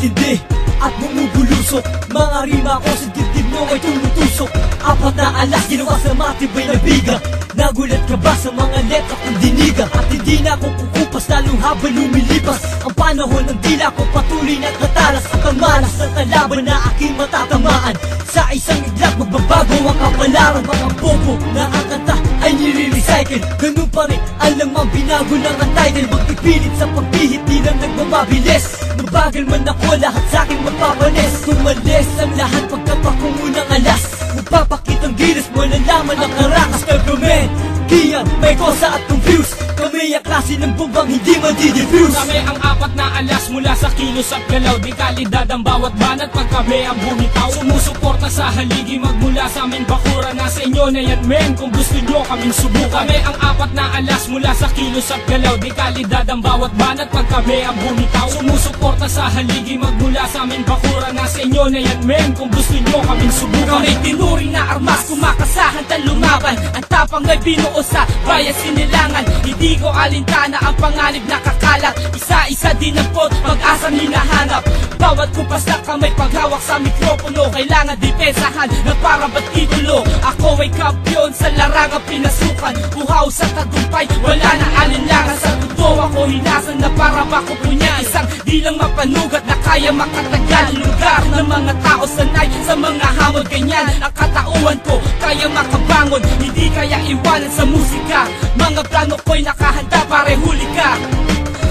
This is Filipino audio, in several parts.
matindi at bumubulusok. Mga rima ko sa dibdib mo ay tumutusok. Apat na alas ginawa sa matibay na biga. Nagulat ka ba sa mga letra kong diniga? At hindi na ako kukupas lalong habang lumilipas ang panahon ng dila ko patuloy na katalas. At ang malas ng kalaban na aking matatamaan. Sa isang iglap magbabago ang kapalaran. Mga bobo na ang kanta ay nire-recycle. Ganun pa rin ang lamang binago ng ang title. Magpipilit sa pagbihit di lang nagmamabilis. Mabagal man ako lahat sa'kin magpapanis. Tumalis ang lahat pagkapakungunang alas. Magpapakitang gilis mo nalaman ang karakas. Kagamen, kiyan, may kosa at confused. Kami ang klase ng bombang hindi madi-diffuse. Kami ang apat na alas mula sa kilos at galaw. Di kalidad ang bawat banat pag kami ang bumitaw. Sumusuporta sa haligi magmula sa amin bakura. Nasa inyo na yan men kung gusto nyo kaming subukan. Kami ang apat na alas mula sa kilos at galaw. Di kalidad ang bawat banat pag kami ang bumitaw. Sumusuporta sa haligi magmula sa amin bakura. Nasa inyo na yan men kung gusto nyo kaming subukan. Kami tinuring na armas kumakasahan tan lumaban. Ang tapang ay binuo sa bayan sinilangan. Hindi ko alintana ang panganib na kakalat. Isa-isa din ang pod, pag-asang hinahanap. Bawat kupas na kamay paghawak sa mikropono. Kailangan depensahan na para ba't titulo. Ako ay kampiyon sa larangang pinasukan. Uhaw sa tagumpay, wala na alinlangan. Sa totoo ako hinasan na para makupo niya. Isang di lang mapanugat na kaya makatagal. Lugar ng mga tao sanay sa mga hamon. Ganyan ang katauhan ko, kaya makabangon. Hindi kaya iwanan sa musika. Mga plano ko'y nakahanda pare huli ka.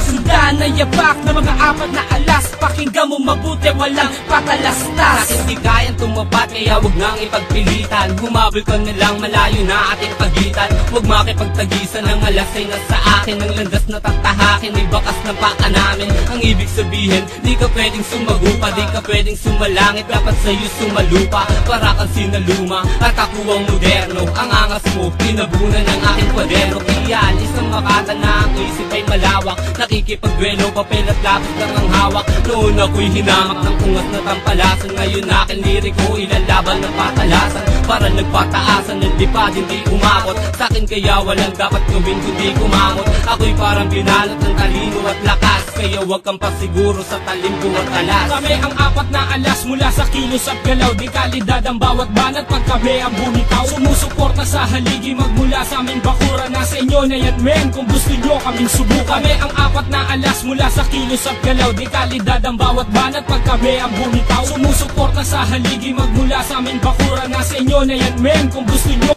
Sundan na yabak na mga apat na alas. Pakinggan mo mabuti, walang patalastas. Bakit di kayang tumapat, kaya wag nang ipagpilitan. Humabol ka na lang, malayo na ating pagitan. Huwag makipagtagisan ng alas ay nasa akin. Ang landas na tatahakin, may bakas na paka namin. Ang ibig sabihin, di ka pwedeng sumagupa. Di ka pwedeng sumalangit, dapat sa'yo sumalupa. Para kang sinaluma, at ako ang moderno. Ang angas mo, tinabunan ng aking kwaderno. Kaya isang makata na ang isip ay malawak. Nakikipagduelo, papel at lapis lang ang hawak. Noon ako'y hinamak ng ungas na tampalasan. Ngayon akin liriko, ilalaban ng patalasan. Para nagpataasan, nagdipad, hindi umabot. Sa'kin kaya walang dapat gawin kundi kumamot. Ako'y parang binalot ng talino at lakas. Kaya wag kang pasiguro sa talimbo at alas. Kami ang apat na alas mula sa kilos at galaw. Di kalidad ang bawat banat pag kami ang bumitaw. Sumusuporta sa haligi magmula sa amin bakura. Nasa inyo na yan men kung gusto nyo kaming subukan. Kami ang apat na alas mula sa kilos at galaw. Di kalidad ang bawat banat pag kami ang bumitaw. Sumusuporta sa haligi magmula sa amin bakura. Nasa inyo na yan men kung gusto nyo